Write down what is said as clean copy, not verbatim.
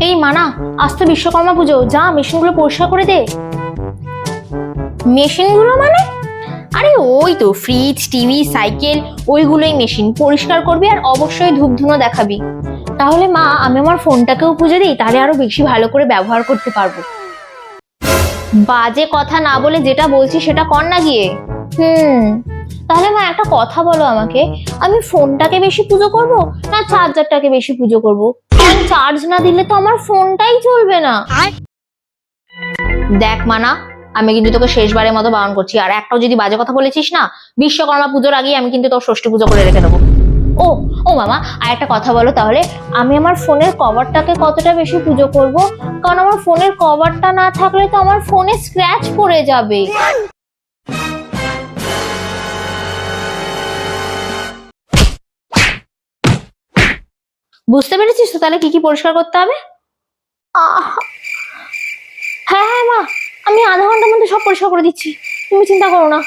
এই মানা, আজ তো বিশ্বকর্মা পুজো, যা মেশিনগুলো পরিষ্কার করে দে। মেশিনগুলো মানে? আরে ওই তো ফ্রিজ, টিভি, সাইকেল, ওইগুলোই মেশিন। পরিষ্কার করবি আর অবশ্যই ধূপ ধুনো দেখাবি। তাহলে মা, আমি আমার ফোনটাকেও পুজো দিই, তাহলে আরো বেশি ভালো করে ব্যবহার করতে পারবো। বাজে কথা না বলে যেটা বলছি সেটা কর না গিয়ে। তাহলে মা একটা কথা বলো আমাকে, আমি ফোনটাকে বেশি পুজো করব না চার্জারটাকে বেশি পুজো করব? কারণ চার্জ না দিলে তো আমার ফোনটাই চলবে না। দেখ মানা, আমি কিন্তু তোকে শেষবারের মতো বারণ করছি, আর একটাও যদি বাজে কথা বলেছিস না, বিশ্বকর্মা পুজোর আগে আমি কিন্তু তোর ষষ্ঠী পুজো করে রেখে দেবো। ও ও মামা, আর একটা কথা বলো তাহলে, আমি আমার ফোনের কভারটাকে কতটা বেশি পুজো করব? কারণ আমার ফোনের কভারটা না থাকলে তো আমার ফোনে স্ক্র্যাচ পড়ে যাবে। বুঝতে পেরেছিস তো তাহলে কি কি পরিষ্কার করতে হবে? হ্যাঁ হ্যাঁ মা, আমি আধা ঘন্টার মধ্যে সব পরিষ্কার করে দিচ্ছি, তুমি চিন্তা করো না।